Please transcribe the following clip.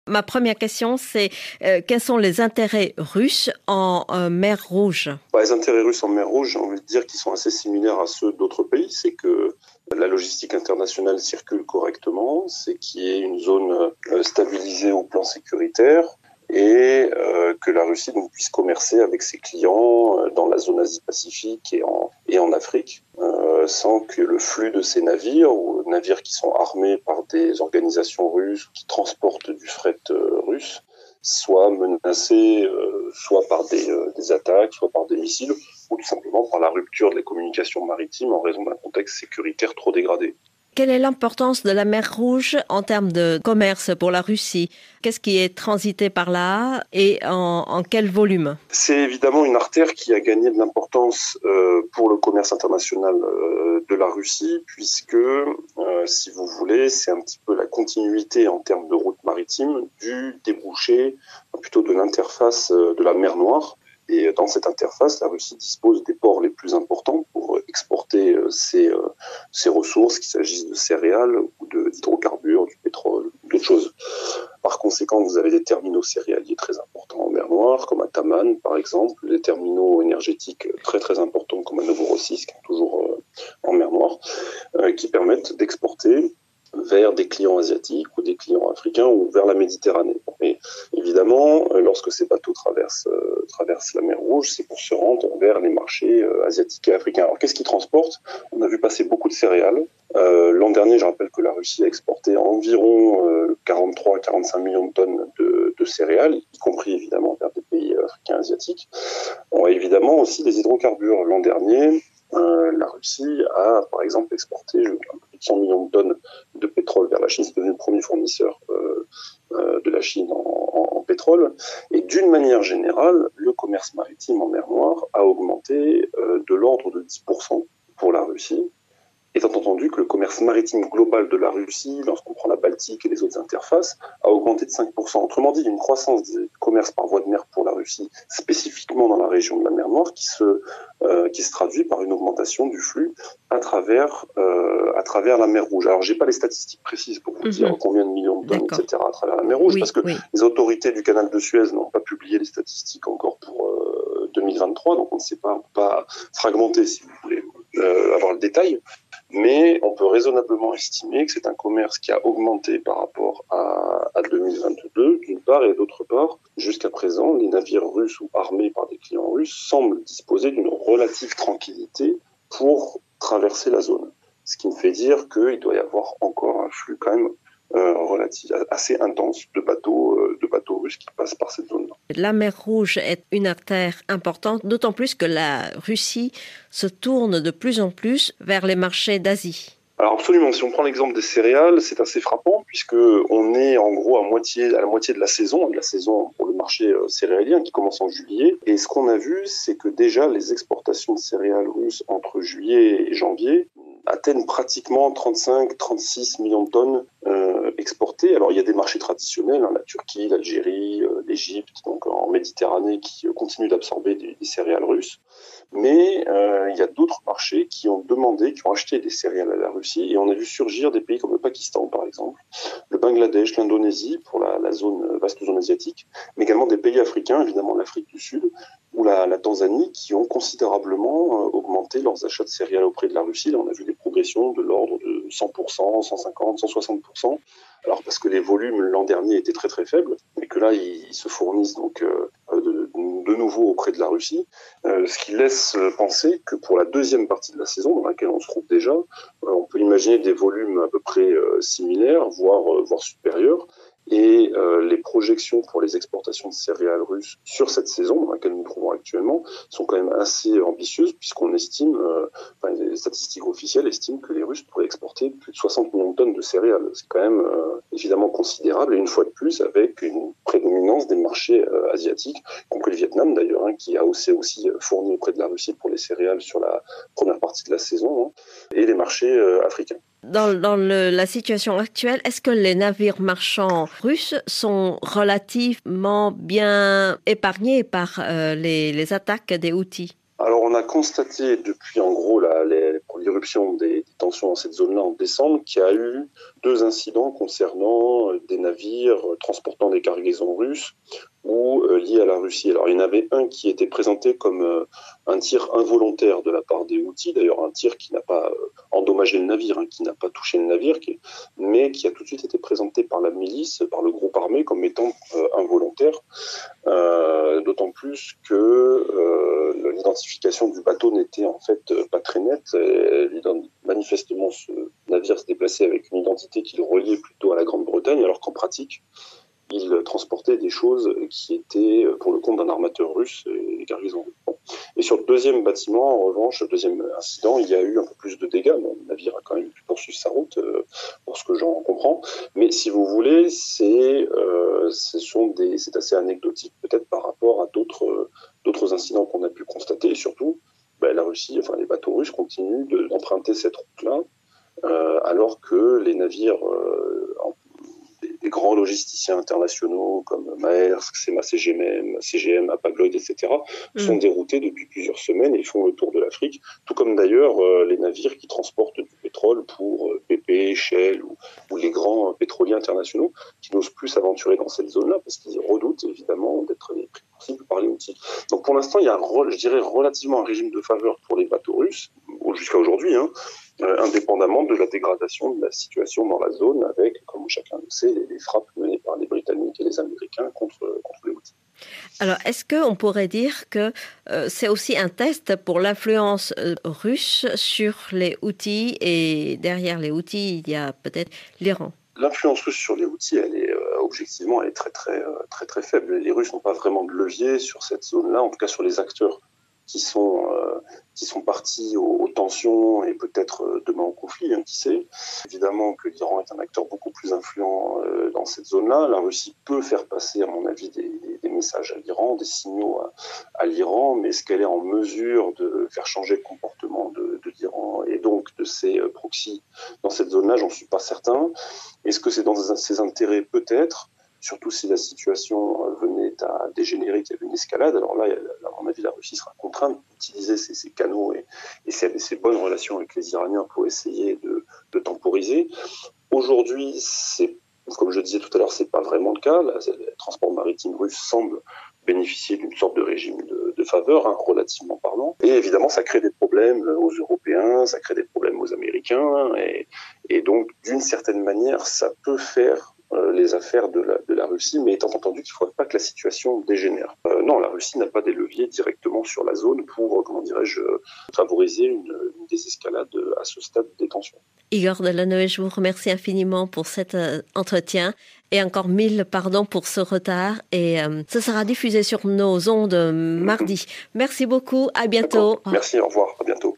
Ma première question, c'est quels sont les intérêts russes en mer Rouge? Les intérêts russes en mer Rouge, j'ai envie de dire qu'ils sont assez similaires à ceux d'autres pays. C'est que la logistique internationale circule correctement, c'est qu'il y ait une zone stabilisée au plan sécuritaire et que la Russie donc, puisse commercer avec ses clients dans la zone Asie-Pacifique et en Afrique, sans que le flux de ces navires, ou navires qui sont armés par des organisations russes ou qui transportent du fret russe, soit menacé soit par des attaques, soit par des missiles, ou tout simplement par la rupture de les communications maritimes en raison d'un contexte sécuritaire trop dégradé. Quelle est l'importance de la mer Rouge en termes de commerce pour la Russie? Qu'est-ce qui est transité par là et en quel volume? C'est évidemment une artère qui a gagné de l'importance pour le commerce international de la Russie, puisque, si vous voulez, c'est un petit peu la continuité en termes de route maritime du débouché, plutôt de l'interface de la mer Noire. Et dans cette interface, la Russie dispose des ports les plus importants pour exporter ses ressources, qu'il s'agisse de céréales ou d'hydrocarbures, du pétrole, d'autres choses. Par conséquent, vous avez des terminaux céréaliers très importants en mer Noire, comme à Taman, par exemple, des terminaux énergétiques très très importants comme à Novorossiysk, toujours en mer Noire, qui permettent d'exporter vers des clients asiatiques ou des clients africains ou vers la Méditerranée. Et évidemment, lorsque ces bateaux traversent la mer Rouge, c'est pour se rendre vers les marchés asiatiques et africains. Alors qu'est-ce qu'ils transportent? On a vu passer beaucoup de céréales. L'an dernier, je rappelle que la Russie a exporté environ 43 à 45 millions de tonnes de céréales, y compris évidemment vers des pays africains et asiatiques. On a évidemment aussi des hydrocarbures. L'an dernier, la Russie a, par exemple, exporté plus de 100 millions de tonnes de pétrole vers la Chine. C'est devenu le premier fournisseur de la Chine en pétrole. Et d'une manière générale, le commerce maritime en mer Noire a augmenté de l'ordre de 10% pour la Russie, étant entendu que le commerce maritime global de la Russie, lorsqu'on prend la Baltique et les autres interfaces, a augmenté de 5%. Autrement dit, il y a une croissance du commerce par voie de mer pour la Russie, spécifiquement dans la région de la mer Noire, qui se traduit par une augmentation du flux à travers la mer Rouge. Alors, j'ai pas les statistiques précises pour vous dire combien de millions de tonnes, etc., à travers la mer Rouge, parce que les autorités du canal de Suez n'ont pas publié les statistiques encore pour 2023, donc on ne sait pas, on peut pas fragmenter, si vous voulez avoir le détail. Mais on peut raisonnablement estimer que c'est un commerce qui a augmenté par rapport à 2022, d'une part, et d'autre part, jusqu'à présent, les navires russes ou armés par des clients russes semblent disposer d'une relative tranquillité pour traverser la zone. Ce qui me fait dire qu'il doit y avoir encore un flux quand même relatif, assez intense de bateaux russes qui passent par cette zone-là. La mer Rouge est une artère importante, d'autant plus que la Russie se tourne de plus en plus vers les marchés d'Asie. Alors absolument, si on prend l'exemple des céréales, c'est assez frappant puisque on est en gros à la moitié de la saison pour le marché céréalien qui commence en juillet. Et ce qu'on a vu, c'est que déjà les exportations de céréales russes entre juillet et janvier atteignent pratiquement 35-36 millions de tonnes exportées. Alors il y a des marchés traditionnels, la Turquie, l'Algérie, l'Égypte, donc en Méditerranée, qui continuent d'absorber des céréales russes. Mais il y a d'autres marchés qui ont acheté des céréales à la Russie, et on a vu surgir des pays comme le Pakistan, par exemple, le Bangladesh, l'Indonésie, pour la vaste zone asiatique, mais également des pays africains, évidemment l'Afrique du Sud, ou la Tanzanie, qui ont considérablement augmenté leurs achats de céréales auprès de la Russie. Là, on a vu des progressions de l'ordre de 100%, 150%, 160%. Alors parce que les volumes l'an dernier étaient très très faibles, mais que là ils se fournissent donc de nouveau auprès de la Russie, ce qui laisse penser que pour la deuxième partie de la saison, dans laquelle on se trouve déjà, on peut imaginer des volumes à peu près similaires, voire supérieurs. Et les projections pour les exportations de céréales russes sur cette saison, dans laquelle nous nous trouvons actuellement, sont quand même assez ambitieuses, puisqu'on estime, les statistiques officielles estiment que les Russes pourraient exporter plus de 60 millions de tonnes de céréales. C'est quand même évidemment considérable, et une fois de plus, avec une prédominance des marchés asiatiques, y compris le Vietnam d'ailleurs, qui a aussi fourni auprès de la Russie pour les céréales sur la première partie de la saison, et les marchés africains. Dans la situation actuelle, est-ce que les navires marchands russes sont relativement bien épargnés par les attaques des Houthis? Alors on a constaté depuis en gros les l'irruption des tensions dans cette zone-là en décembre, qu'il y a eu 2 incidents concernant des navires transportant des cargaisons russes ou liés à la Russie. Alors il y en avait un qui était présenté comme un tir involontaire de la part des Houthis, d'ailleurs un tir qui n'a pas endommagé le navire, qui n'a pas touché le navire, mais qui a tout de suite été présenté par la milice, par le groupe armé, comme étant involontaire, d'autant plus que l'identification du bateau n'était en fait pas très nette. Manifestement, ce navire se déplaçait avec une identité qui le reliait plutôt à la Grande-Bretagne, alors qu'en pratique, il transportait des choses qui étaient pour le compte d'un armateur russe et des cargaisons russes. Bon. Et sur le deuxième bâtiment, en revanche, le deuxième incident, il y a eu un peu plus de dégâts. Bon, le navire a quand même pu poursuivre sa route, pour ce que j'en comprends. Mais si vous voulez, c'est assez anecdotique peut-être par rapport à d'autres incidents qu'on a pu constater. Et surtout, la Russie, les bateaux russes continuent d'emprunter cette route-là, alors que les navires des grands logisticiens internationaux comme Maersk, CGM, Hapag-Lloyd, etc., sont déroutés depuis plusieurs semaines et font le tour de l'Afrique, tout comme d'ailleurs les navires qui transportent du pétrole pour BP, Shell ou les grands pétroliers internationaux qui n'osent plus s'aventurer dans cette zone-là parce qu'ils redoutent évidemment d'être pris pour cible par les Houthis. Donc pour l'instant, il y a, je dirais, relativement un régime de faveur pour les bateaux russes, jusqu'à aujourd'hui, indépendamment de la dégradation de la situation dans la zone avec, comme chacun le sait, les frappes menées par les Britanniques et les Américains contre les Houthis. Alors, est-ce qu'on pourrait dire que c'est aussi un test pour l'influence russe sur les Houthis et derrière les Houthis, il y a peut-être l'Iran? L'influence russe sur les Houthis, elle est objectivement, elle est très très faible. Les Russes n'ont pas vraiment de levier sur cette zone-là, en tout cas sur les acteurs qui sont partis aux tensions et peut-être demain au conflit, qui sait. Évidemment que l'Iran est un acteur beaucoup plus influent dans cette zone-là. La Russie peut faire passer, à mon avis, des messages à l'Iran, des signaux à l'Iran, mais est-ce qu'elle est en mesure de faire changer le comportement de l'Iran et donc de ses proxys dans cette zone-là? J'en suis pas certain. Est-ce que c'est dans ses intérêts? Peut-être. Surtout si la situation venait à dégénérer, qu'il y avait une escalade. Alors là, à mon avis, la Russie sera contrainte d'utiliser ses canaux et ses bonnes relations avec les Iraniens pour essayer de temporiser. Aujourd'hui, comme je disais tout à l'heure, c'est pas vraiment le cas. Le transport maritime russe semble bénéficier d'une sorte de régime de faveur, relativement parlant. Et évidemment, ça crée des problèmes aux Européens, ça crée des problèmes aux Américains. Et donc, d'une certaine manière, ça peut faire les affaires de la Russie, mais étant entendu qu'il ne faudrait pas que la situation dégénère. Non, la Russie n'a pas des leviers directement sur la zone pour, favoriser une désescalade à ce stade des tensions. Igor Delanoë, je vous remercie infiniment pour cet entretien et encore 1000 pardons pour ce retard. Et ça sera diffusé sur nos ondes mardi. Merci beaucoup, à bientôt. D'accord. Merci, au revoir, à bientôt.